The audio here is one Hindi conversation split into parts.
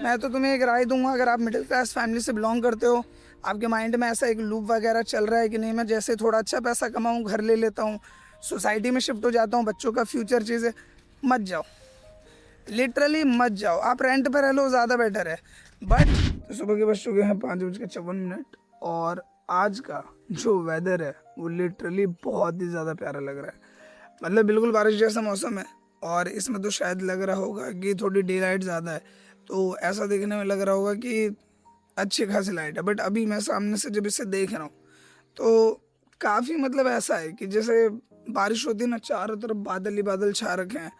मैं तो तुम्हें एक राय दूंगा, अगर आप मिडिल क्लास फैमिली से बिलोंग करते हो, आपके माइंड में ऐसा एक लूप वगैरह चल रहा है कि नहीं मैं जैसे थोड़ा अच्छा पैसा कमाऊँ, घर ले लेता हूँ, सोसाइटी में शिफ्ट हो जाता हूँ, बच्चों का फ्यूचर चीज़ है, मत जाओ, लिटरली मत जाओ। आप रेंट पर रह लो, ज़्यादा बेटर है। बट सुबह के बज चुके हैं 5:54 और आज का जो वेदर है वो लिटरली बहुत ही ज़्यादा प्यारा लग रहा है। मतलब बिल्कुल बारिश जैसा मौसम है और इसमें तो शायद लग रहा होगा कि थोड़ी डे लाइट ज़्यादा है, तो ऐसा देखने में लग रहा होगा कि अच्छी खासी लाइट है। बट अभी मैं सामने से जब इसे देख रहा हूँ तो काफ़ी मतलब ऐसा है कि जैसे बारिश होती है ना, चारों तरफ बादल ही बादल छा रखे हैं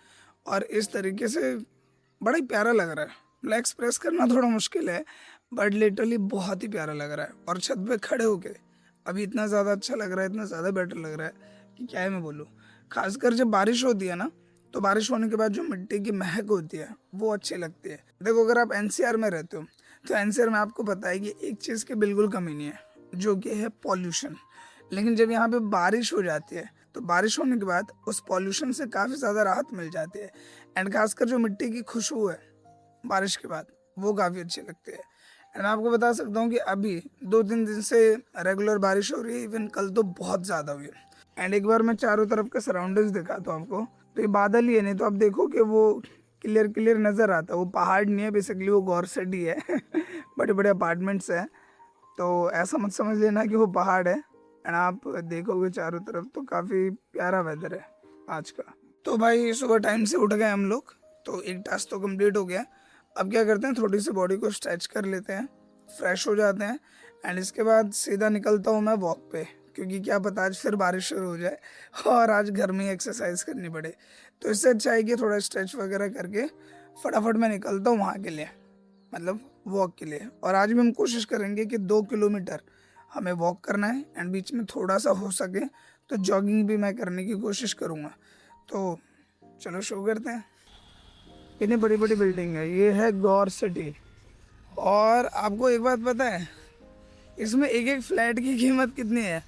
और इस तरीके से बड़ा ही प्यारा लग रहा है। मतलब एक्सप्रेस करना थोड़ा मुश्किल है बट लिटरली बहुत ही प्यारा लग रहा है। और छत पे खड़े होके अभी इतना ज़्यादा अच्छा लग रहा है, इतना ज़्यादा बेटर लग रहा है कि क्या है मैं बोलूँ। खासकर जब बारिश होती है ना, तो बारिश होने के बाद जो मिट्टी की महक होती है वो अच्छी लगती है। देखो अगर आप एनसीआर में रहते हो तो एनसीआर में आपको पता है कि एक चीज़ की बिल्कुल कमी नहीं है, जो कि है पॉल्यूशन। लेकिन जब यहाँ पे बारिश हो जाती है तो बारिश होने के बाद उस पॉल्यूशन से काफ़ी ज़्यादा राहत मिल जाती है। एंड खासकर जो मिट्टी की खुशबू है बारिश के बाद वो काफ़ी अच्छी लगती है। एंड मैं आपको बता सकता हूँ कि अभी 2-3 दिन से रेगुलर बारिश हो रही है, इवन कल तो बहुत ज़्यादा हुई है। एंड एक बार मैं चारों तरफ के सराउंडिंग्स दिखाता हूँ आपको, तो ये बादल ही है, नहीं तो आप देखो कि वो क्लियर क्लियर नज़र आता है। वो पहाड़ नहीं है बेसिकली, वो गौर सिटी है बड़े बड़े अपार्टमेंट्स हैं, तो ऐसा मत समझ लेना कि वो पहाड़ है। एंड आप देखोगे चारों तरफ तो काफ़ी प्यारा वेदर है आज का। तो भाई सुबह टाइम से उठ गए हम लोग, तो एक टास्क तो कंप्लीट हो गया। अब क्या करते हैं, थोड़ी सी बॉडी को स्ट्रेच कर लेते हैं, फ्रेश हो जाते हैं एंड इसके बाद सीधा निकलता हूँ मैं वॉक पे, क्योंकि क्या पता आज फिर बारिश शुरू हो जाए और आज घर में एक्सरसाइज करनी पड़े। तो इससे अच्छा है कि थोड़ा स्ट्रेच वगैरह करके फटाफट मैं निकलता हूँ वहाँ के लिए, मतलब वॉक के लिए। और आज भी हम कोशिश करेंगे कि 2 किलोमीटर हमें वॉक करना है एंड बीच में थोड़ा सा हो सके तो जॉगिंग भी मैं करने की कोशिश करूँगा। तो चलो शुरू करते हैं। इतनी बड़ी बड़ी बिल्डिंग है, ये है गौर सिटी। और आपको एक बात पता है, इसमें एक एक फ्लैट की कीमत कितनी है,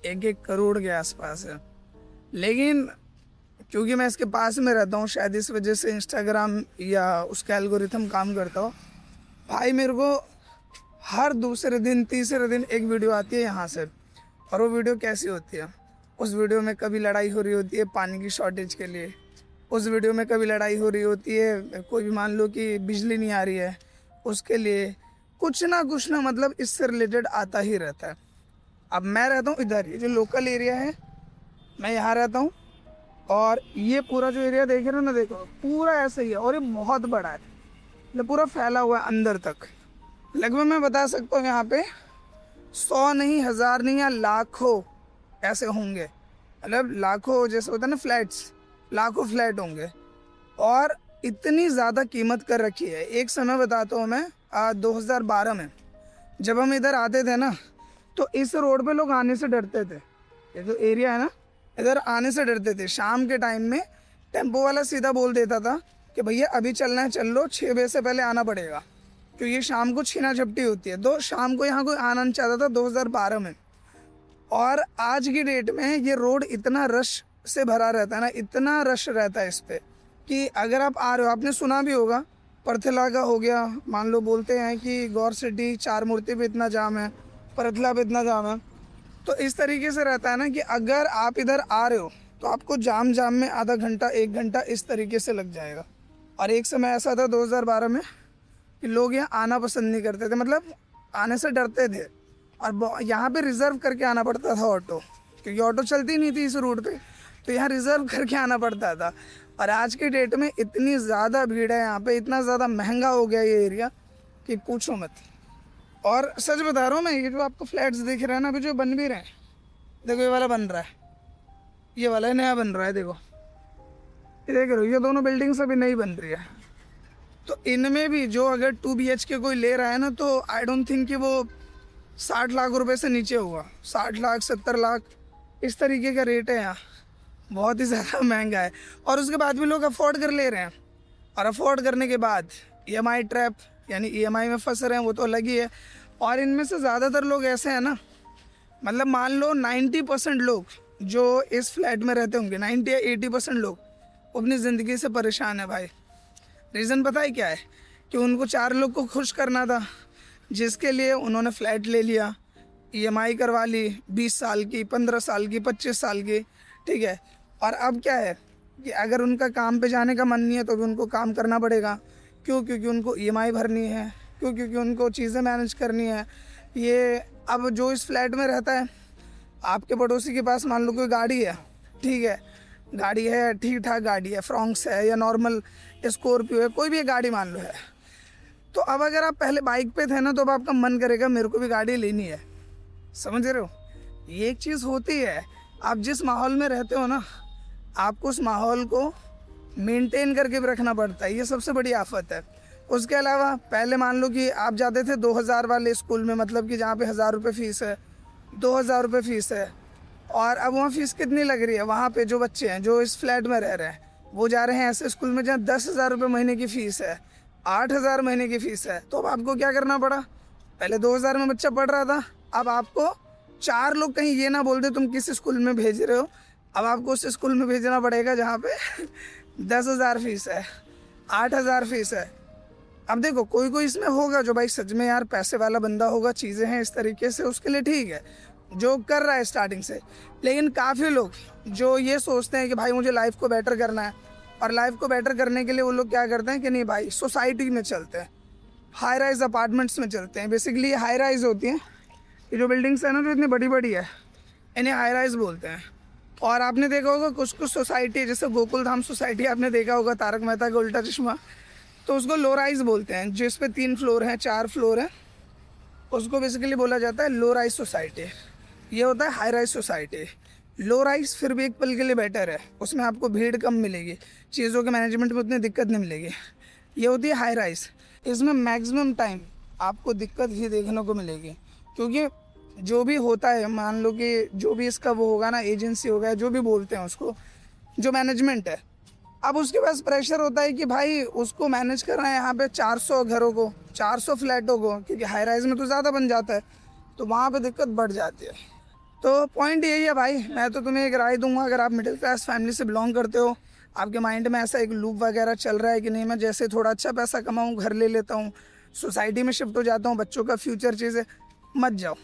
1-1 करोड़ के आसपास है। लेकिन क्योंकि मैं इसके पास में रहता हूँ, शायद इस वजह से इंस्टाग्राम या उसका एल्गोरिथम काम करता हो, भाई मेरे को हर दूसरे दिन तीसरे दिन एक वीडियो आती है यहाँ से। और वो वीडियो कैसी होती है, उस वीडियो में कभी लड़ाई हो रही होती है पानी की शॉर्टेज के लिए, उस वीडियो में कभी लड़ाई हो रही होती है कोई भी मान लो कि बिजली नहीं आ रही है उसके लिए, कुछ ना मतलब इससे रिलेटेड आता ही रहता है। अब मैं रहता हूँ इधर, ये जो लोकल एरिया है मैं यहाँ रहता हूँ, और ये पूरा जो एरिया देख रहे हो ना, देखो पूरा ऐसा ही है और ये बहुत बड़ा है, मतलब पूरा फैला हुआ है अंदर तक। लगभग मैं बता सकता हूँ यहाँ पे 100 नहीं, 1000 नहीं, या लाखों ऐसे होंगे। मतलब लाखों जैसे होता है ना फ्लैट्स, लाखों फ्लैट होंगे। और इतनी ज़्यादा कीमत कर रखी है। एक समय बताता हूँ मैं, 2012 में जब हम इधर आते थे ना, तो इस रोड पे लोग आने से डरते थे। ये जो एरिया है ना, इधर आने से डरते थे। शाम के टाइम में टेम्पो वाला सीधा बोल देता था कि भैया अभी चलना है चल लो, 6 बजे से पहले आना पड़ेगा, क्योंकि शाम को छीना झपटी होती है। तो शाम को यहाँ कोई आना नहीं चाहता था 2012 में। और आज की डेट में ये रोड इतना रश से भरा रहता है ना, इतना रश रहता है इस पर कि अगर आप आ रहे हो, आपने सुना भी होगा परथला का हो गया, मान लो बोलते हैं कि गौर सिटी 4 मूर्ति पे इतना जाम है, परथला पे इतना जाम है। तो इस तरीके से रहता है ना कि अगर आप इधर आ रहे हो तो आपको जाम में आधा घंटा 1 घंटा इस तरीके से लग जाएगा। और एक समय ऐसा था 2012 में कि लोग यहाँ आना पसंद नहीं करते थे, मतलब आने से डरते थे। और यहाँ पे रिज़र्व करके आना पड़ता था ऑटो, क्योंकि ऑटो चलती नहीं थी इस रूट पे, तो यहाँ रिज़र्व करके आना पड़ता था। और आज के डेट में इतनी ज़्यादा भीड़ है यहाँ पे, इतना ज़्यादा महंगा हो गया ये एरिया कि पूछो मत। और सच बता रहा हूँ मैं, ये जो आपको फ्लैट्स दिख रहे हैं ना, अभी जो बन भी रहे हैं, देखो ये वाला बन रहा है, ये वाला नया बन रहा है, देखो ये देख रहे हो, ये दोनों बिल्डिंग्स अभी नई बन रही है। तो इनमें भी जो अगर 2 BHK कोई ले रहा है ना, तो आई डोंट थिंक कि वो 60 लाख रुपए से नीचे होगा। 60 लाख 70 लाख इस तरीके का रेट है यहाँ, बहुत ही ज़्यादा महंगा है। और उसके बाद भी लोग अफोर्ड कर ले रहे हैं। और अफोर्ड करने के बाद EMI ट्रैप, यानी EMI में फंस रहे हैं, वो तो अलग ही है। और इनमें से ज़्यादातर लोग ऐसे हैं ना, मतलब मान लो 90% लोग जो इस फ्लैट में रहते होंगे, 90 या 80% लोग अपनी ज़िंदगी से परेशान है भाई। रीज़न पता है क्या है? कि उनको 4 लोग को खुश करना था, जिसके लिए उन्होंने फ्लैट ले लिया, ईएमआई करवा ली 20 साल की, 15 साल की, 25 साल की, ठीक है। और अब क्या है कि अगर उनका काम पे जाने का मन नहीं है तो भी उनको काम करना पड़ेगा। क्यों? क्योंकि उनको ईएमआई भरनी है। क्यों? क्योंकि उनको चीज़ें मैनेज करनी है। ये अब जो इस फ्लैट में रहता है, आपके पड़ोसी के पास मान लो कोई गाड़ी है, ठीक है, गाड़ी है, ठीक ठाक गाड़ी है, फ्रॉन्क्स है या नॉर्मल स्कॉर्पियो है, कोई भी एक गाड़ी मान लो है। तो अब अगर आप पहले बाइक पे थे ना, तो अब आपका मन करेगा मेरे को भी गाड़ी लेनी है। समझ रहे हो? ये एक चीज़ होती है। आप जिस माहौल में रहते हो ना, आपको उस माहौल को मेंटेन करके भी रखना पड़ता है। ये सबसे बड़ी आफत है। उसके अलावा पहले मान लो कि आप जाते थे 2000 वाले स्कूल में, मतलब कि जहाँ पे 1000 रुपये फ़ीस है, 2000 रुपये फ़ीस है, और अब वहाँ फ़ीस कितनी लग रही है? वहाँ पे जो बच्चे हैं जो इस फ्लैट में रह रहे हैं, वो जा रहे हैं ऐसे स्कूल में जहाँ 10,000 रुपये महीने की फ़ीस है, 8,000 महीने की फ़ीस है। तो अब आपको क्या करना पड़ा? पहले 2000 में बच्चा पढ़ रहा था, अब आपको 4 लोग कहीं ये ना बोल दे तुम किस स्कूल में भेज रहे हो, अब आपको उस स्कूल में भेजना पड़ेगा जहाँ पे 10,000 फ़ीस है, 8,000 फ़ीस है। अब देखो, कोई कोई इसमें होगा जो भाई सच में यार पैसे वाला बंदा होगा, चीज़ें हैं इस तरीके से, उसके लिए ठीक है जो कर रहा है स्टार्टिंग से। लेकिन काफ़ी लोग जो ये सोचते हैं कि भाई मुझे लाइफ को बेटर करना है, और लाइफ को बेटर करने के लिए वो लोग क्या करते हैं कि नहीं भाई सोसाइटी में चलते हैं, हाई राइज अपार्टमेंट्स में चलते हैं। बेसिकली ये हाई राइज होती हैं, ये जो बिल्डिंग्स है ना जो इतनी बड़ी बड़ी है, इन्हें हाई राइज बोलते हैं। और आपने देखा होगा कुछ कुछ सोसाइटी, जैसे गोकुल धाम सोसाइटी आपने देखा होगा, तारक मेहता का उल्टा चश्मा, तो उसको लो राइज बोलते हैं। जिस पे 3 फ्लोर हैं, 4 फ्लोर हैं, उसको बेसिकली बोला जाता है लो राइज सोसाइटी। ये होता है high rise society. Low rise फिर भी एक पल के लिए बेटर है, उसमें आपको भीड़ कम मिलेगी, चीज़ों के मैनेजमेंट में उतनी दिक्कत नहीं मिलेगी। ये होती है हाई राइज, इसमें मैक्सिमम टाइम आपको दिक्कत ही देखने को मिलेगी। क्योंकि जो भी होता है, मान लो कि जो भी इसका वो होगा ना, एजेंसी होगा, जो भी बोलते हैं उसको, जो मैनेजमेंट है, अब उसके पास प्रेशर होता है कि भाई उसको मैनेज करना है यहाँ पे 400 घरों को, 400 फ्लैटों को, क्योंकि हाई राइज में तो ज़्यादा बन जाता है, तो वहाँ पे दिक्कत बढ़ जाती है। तो पॉइंट यही है भाई, मैं तो तुम्हें एक राय दूंगा, अगर आप मिडिल क्लास फैमिली से बिलोंग करते हो, आपके माइंड में ऐसा एक लूप वगैरह चल रहा है कि नहीं मैं जैसे थोड़ा अच्छा पैसा कमाऊँ, घर ले लेता हूँ, सोसाइटी में शिफ्ट हो जाता हूँ, बच्चों का फ्यूचर चीज़ है, मत जाओ,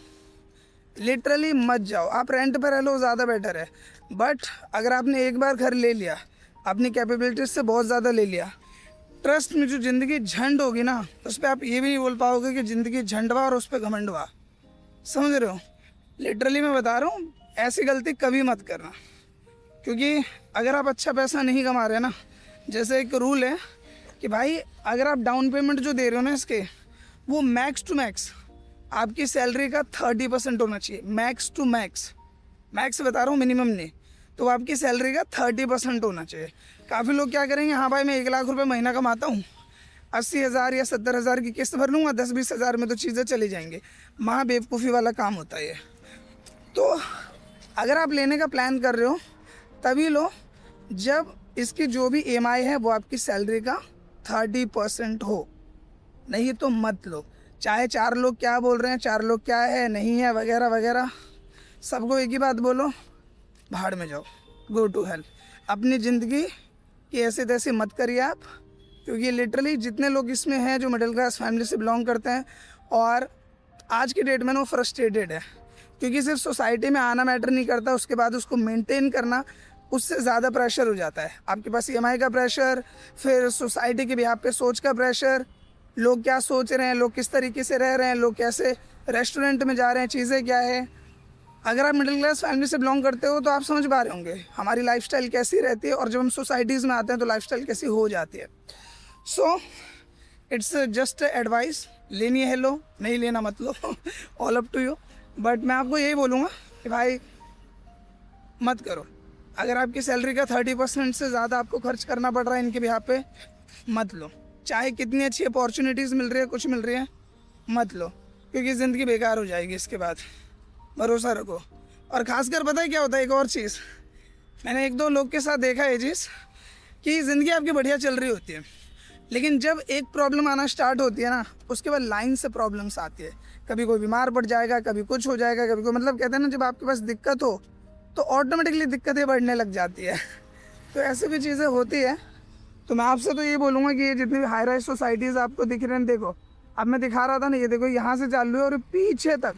लिटरली मत जाओ। आप रेंट पर रह लो, ज़्यादा बेटर है। बट अगर आपने एक बार घर ले लिया, अपनी कैपेबिलिटीज से बहुत ज़्यादा ले लिया, ट्रस्ट में जो ज़िंदगी झंड होगी ना, उस पर आप ये भी नहीं बोल पाओगे कि ज़िंदगी झंडवा और उस पर घमंड हुआ। समझ रहे हो? लिटरली मैं बता रहा हूँ, ऐसी गलती कभी मत करना। क्योंकि अगर आप अच्छा पैसा नहीं कमा रहे ना, जैसे एक रूल है कि भाई अगर आप डाउन पेमेंट जो दे रहे हो ना इसके, वो मैक्स टू मैक्स आपकी सैलरी का 30% होना चाहिए। मैक्स टू मैक्स, मैक्स बता रहा हूँ, मिनिमम नहीं। तो आपकी सैलरी का 30% होना चाहिए। काफ़ी लोग क्या करेंगे, हाँ भाई मैं 1 लाख रुपए महीना कमाता हूँ, 80,000 या 70,000 की किस्त भर लूँगा, 10-20 हज़ार में तो चीज़ें चली जाएंगी। महा बेवकूफ़ी वाला काम होता है ये। तो अगर आप लेने का प्लान कर रहे हो तभी लो जब इसकी जो भी EMI है वो आपकी सैलरी का 30% हो, नहीं तो मत लो। चाहे 4 लोग क्या बोल रहे हैं, 4 लोग क्या है नहीं है वगैरह वगैरह, सबको एक ही बात बोलो, भाड़ में जाओ, गो टू हेल। अपनी ज़िंदगी की ऐसे तैसे मत करिए आप, क्योंकि लिटरली जितने लोग इसमें हैं जो मिडिल क्लास फैमिली से बिलोंग करते हैं, और आज की डेट में वो फ्रस्ट्रेटेड है, क्योंकि सिर्फ सोसाइटी में आना मैटर नहीं करता, उसके बाद उसको मेंटेन करना उससे ज़्यादा प्रेशर हो जाता है। आपके पास EMI का प्रेशर, फिर सोसाइटी के बिहाफ पे सोच का प्रेशर, लोग क्या सोच रहे हैं, लोग किस तरीके से रह रहे हैं, लोग कैसे रेस्टोरेंट में जा रहे हैं, चीज़ें क्या है। अगर आप मिडिल क्लास फैमिली से बिलोंग करते हो तो आप समझ पा रहे होंगे हमारी लाइफस्टाइल कैसी रहती है, और जब हम सोसाइटीज़ में आते हैं तो लाइफस्टाइल कैसी हो जाती है। सो इट्स जस्ट एडवाइस, लेनी है लो, नहीं लेना मत लो, all up to you. But मैं आपको यही बोलूँगा कि भाई मत करो। अगर आपकी सैलरी का 30% से ज़्यादा आपको खर्च करना पड़ रहा है इनके बिहाफ पे, मत लो। चाहे कितनी अच्छी अपॉर्चुनिटीज़ मिल रही है, कुछ मिल रही है, मत लो, क्योंकि ज़िंदगी बेकार हो जाएगी इसके बाद। भरोसा रखो। और ख़ासकर पता है क्या होता है, एक और चीज़ मैंने 1-2 लोग के साथ देखा है चीज़, कि ज़िंदगी आपकी बढ़िया चल रही होती है, लेकिन जब एक प्रॉब्लम आना स्टार्ट होती है ना, उसके बाद लाइन से प्रॉब्लम्स आती है। कभी कोई बीमार पड़ जाएगा, कभी कुछ हो जाएगा, कभी कोई, मतलब कहते हैं ना जब आपके पास दिक्कत हो तो ऑटोमेटिकली दिक्कतें बढ़ने लग जाती है। तो ऐसी भी चीज़ें होती है। तो मैं आपसे तो ये बोलूँगा कि ये जितनी भी हाई राइज सोसाइटीज़ आपको दिख रहे हैं, देखो अब मैं दिखा रहा था ना, ये देखो यहाँ से चालू है और पीछे तक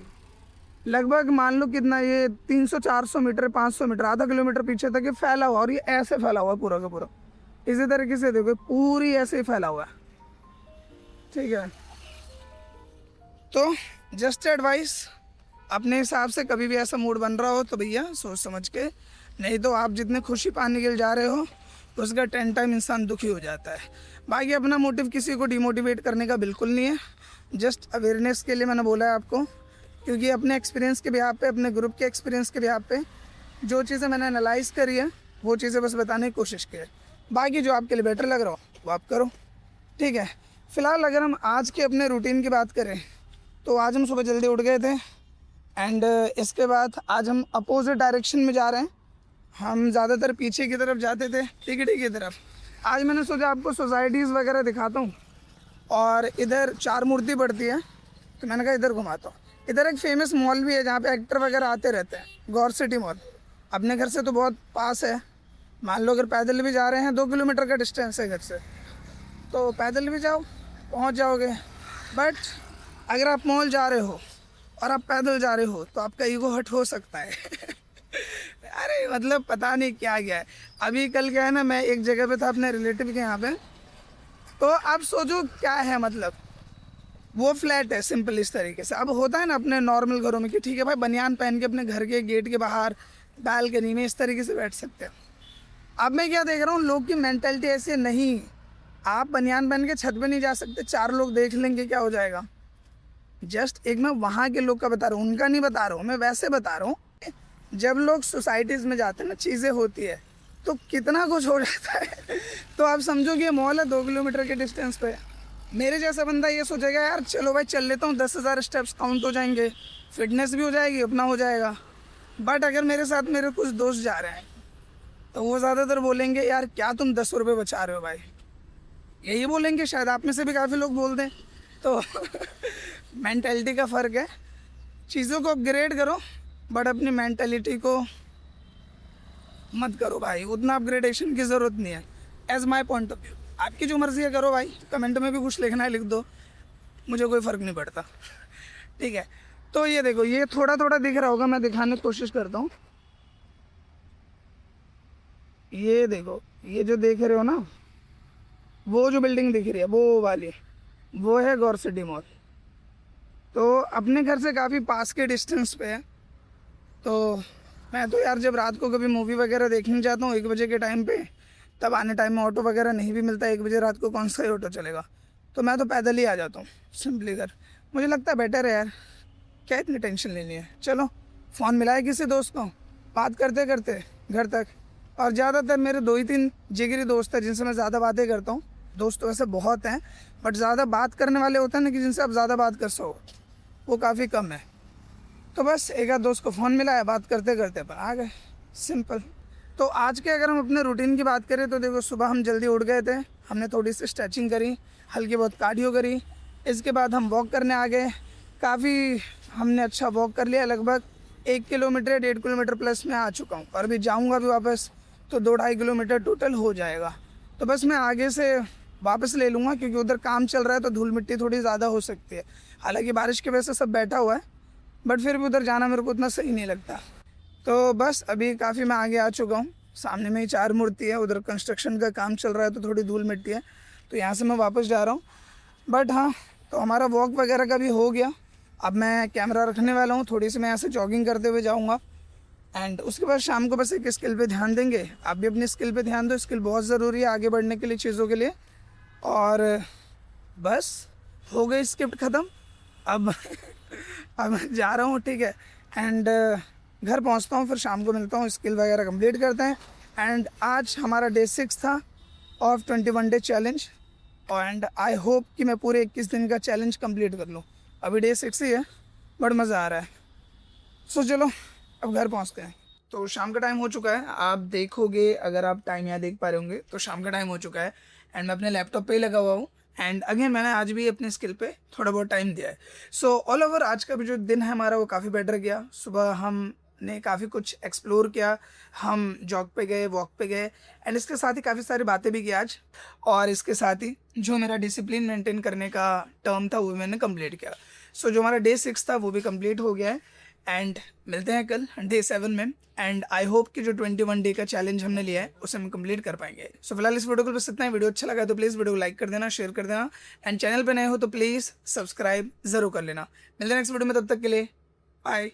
लगभग मान लो कितना, ये 300-400 मीटर, 500 मीटर, आधा किलोमीटर पीछे तक ये फैला हुआ, और ये ऐसे फैला हुआ पूरा का पूरा। इसी तरीके से देखो पूरी ऐसे ही फैला हुआ है, ठीक है। तो जस्ट एडवाइस, अपने हिसाब से कभी भी ऐसा मूड बन रहा हो तो भैया सोच समझ के, नहीं तो आप जितने खुशी पाने के लिए जा रहे हो उसका 10 टाइम इंसान दुखी हो जाता है। बाकी अपना मोटिव किसी को डिमोटिवेट करने का बिल्कुल नहीं है, जस्ट अवेयरनेस के लिए मैंने बोला है आपको, क्योंकि अपने एक्सपीरियंस के बिहाफ पे, अपने ग्रुप के एक्सपीरियंस के बिहाफ पे जो चीज़ें मैंने एनालाइज करी है वो चीज़ें बस बताने की कोशिश की है। बाकी जो आपके लिए बेटर लग रहा हो वो आप करो, ठीक है। फ़िलहाल अगर हम आज के अपने रूटीन की बात करें तो आज हम सुबह जल्दी उठ गए थे, एंड इसके बाद आज हम अपोजिट डायरेक्शन में जा रहे हैं। हम ज़्यादातर पीछे की तरफ जाते थे, टिकटी की तरफ। आज मैंने सोचा आपको सोसाइटीज़ वगैरह दिखाता हूँ, और इधर 4 मूर्ति पड़ती है तो मैंने कहा इधर घुमाता हूँ। इधर एक फेमस मॉल भी है जहाँ पे एक्टर वगैरह आते रहते हैं, गौर सिटी मॉल। अपने घर से तो बहुत पास है, मान लो अगर पैदल भी जा रहे हैं 2 किलोमीटर का डिस्टेंस है घर से, तो पैदल भी जाओ पहुँच जाओगे। बट अगर आप मॉल जा रहे हो और आप पैदल जा रहे हो तो आपका ईगो हर्ट हो सकता है अरे मतलब पता नहीं क्या है। अभी कल क्या है ना, मैं एक जगह पे था अपने रिलेटिव के यहाँ पे, तो आप सोचो क्या है, मतलब वो फ्लैट है सिंपल इस तरीके से। अब होता है ना अपने नॉर्मल घरों में कि ठीक है भाई बनियान पहन के अपने घर के गेट के बाहर बालकनी में इस तरीके से बैठ सकते हैं। अब मैं क्या देख रहा हूँ, लोग की मेंटालिटी ऐसी है, नहीं आप बनियान पहन के छत पे नहीं जा सकते, 4 लोग देख लेंगे क्या हो जाएगा। जस्ट एक मैं वहाँ के लोग का बता रहा हूँ, उनका नहीं बता रहा हूँ, मैं वैसे बता रहा हूँ। जब लोग सोसाइटीज़ में जाते हैं ना, चीज़ें होती है तो कितना कुछ हो जाता है तो आप समझो कि ये मॉल है 2 किलोमीटर के डिस्टेंस पे। मेरे जैसा बंदा ये सोचेगा यार चलो भाई चल लेता हूँ, 10,000 स्टेप्स काउंट हो जाएंगे, फिटनेस भी हो जाएगी, अपना हो जाएगा। बट अगर मेरे साथ मेरे कुछ दोस्त जा रहे हैं तो वो ज़्यादातर बोलेंगे यार क्या तुम 10 रुपये बचा रहे हो भाई, यही बोलेंगे। शायद आप में से भी काफ़ी लोग बोल दें। तो मेंटालिटी का फ़र्क है, चीज़ों को अपग्रेड करो बट अपनी मेंटालिटी को मत करो भाई, उतना अपग्रेडेशन की ज़रूरत नहीं है। As my point of view, आपकी जो मर्ज़ी है करो भाई, कमेंट में भी कुछ लिखना है लिख दो, मुझे कोई फ़र्क नहीं पड़ता, ठीक है। तो ये देखो, ये थोड़ा थोड़ा दिख रहा होगा, मैं दिखाने की कोशिश करता हूँ। ये देखो, ये जो देख रहे हो ना, वो जो बिल्डिंग दिख रही है वो वाली, वो है गौर सिटी मॉल। तो अपने घर से काफ़ी पास के डिस्टेंस पे है। तो मैं तो यार जब रात को कभी मूवी वगैरह देखने जाता हूँ 1 बजे के टाइम पे, तब आने टाइम में ऑटो वगैरह नहीं भी मिलता, 1 बजे रात को कौन सा ही ऑटो चलेगा, तो मैं तो पैदल ही आ जाता हूँ सिंपली घर। मुझे लगता है बेटर है यार, क्या इतनी टेंशन लेनी है। चलो फ़ोन मिला है किसी दोस्त को, बात करते करते घर तक। और ज़्यादातर मेरे 2 ही 3 जिगरी दोस्त हैं जिनसे मैं ज़्यादा बातें करता हूँ। दोस्त तो वैसे बहुत हैं, बट ज़्यादा बात करने वाले होते हैं ना कि जिनसे आप ज़्यादा बात कर सको, वो काफ़ी कम है। तो बस एक आध दोस्त को फ़ोन मिला है, बात करते करते अपन आ गए, सिंपल। तो आज के अगर हम अपने रूटीन की बात करें तो देखो, सुबह हम जल्दी उठ गए थे, हमने थोड़ी सी स्ट्रेचिंग करी, हल्की बहुत कार्डियो करी, इसके बाद हम वॉक करने आ गए। काफ़ी हमने अच्छा वॉक कर लिया, लगभग 1 किलोमीटर 1.5 किलोमीटर प्लस में आ चुका हूँ, और अभी जाऊँगा भी वापस तो 2-2.5 किलोमीटर टोटल हो जाएगा। तो बस मैं आगे से वापस ले लूँगा क्योंकि उधर काम चल रहा है तो धूल मिट्टी थोड़ी ज़्यादा हो सकती है। हालांकि बारिश की वजह से सब बैठा हुआ है, बट फिर भी उधर जाना मेरे को उतना सही नहीं लगता। तो बस अभी काफ़ी मैं आगे आ चुका हूँ, सामने में ही 4 मूर्ति है, उधर कंस्ट्रक्शन का काम चल रहा है तो थोड़ी धूल मिट्टी है, तो यहाँ से मैं वापस जा रहा हूँ। बट हाँ, तो हमारा वॉक वगैरह का भी हो गया। अब मैं कैमरा रखने वाला हूँ, थोड़ी सी मैं यहाँ से जॉगिंग करते हुए जाऊँगा, एंड उसके बाद शाम को बस एक स्किल पे ध्यान देंगे। आप भी अपनी स्किल पे ध्यान दो, स्किल बहुत ज़रूरी है आगे बढ़ने के लिए, चीज़ों के लिए। और बस हो गई स्क्रिप्ट ख़त्म, अब अब जा रहा हूँ, ठीक है। एंड घर पहुँचता हूँ, फिर शाम को मिलता हूँ, स्किल वगैरह कंप्लीट करते हैं। एंड आज हमारा डे 6 था of 21 day challenge, and I hope कि मैं पूरे 21 दिन का चैलेंज कंप्लीट कर लूँ। अभी डे 6 ही है, बट मज़ा आ रहा है। सो चलो अब घर पहुँचते हैं। तो शाम का टाइम हो चुका है, आप देखोगे अगर आप टाइम यहाँ देख पा रहे होंगे तो शाम का टाइम हो चुका है, एंड मैं अपने लैपटॉप पे ही लगा हुआ हूँ। एंड अगेन मैंने आज भी अपने स्किल पे थोड़ा बहुत टाइम दिया है। सो ऑल ओवर आज का भी जो दिन है हमारा वो काफ़ी बेटर गया। सुबह हम ने काफ़ी कुछ एक्सप्लोर किया, हम जॉग पे गए, वॉक पे गए, एंड इसके साथ ही काफ़ी सारी बातें भी की आज। और इसके साथ ही जो मेरा डिसिप्लिन मेंटेन करने का टर्म था वो मैंने कंप्लीट किया। सो जो हमारा डे 6 था वो भी कंप्लीट हो गया है, एंड मिलते हैं कल डे 7 में। एंड आई होप कि जो 21 डे का चैलेंज हमने लिया है उसे हम कंप्लीट कर पाएंगे। सो फिलहाल इस वीडियो को बस इतना ही। वीडियो अच्छा लगा तो प्लीज़ वीडियो को लाइक कर देना, शेयर कर देना, एंड चैनल पे नए हो तो प्लीज़ सब्सक्राइब ज़रूर कर लेना। मिलते हैं नेक्स्ट वीडियो में, तब तक के लिए बाय।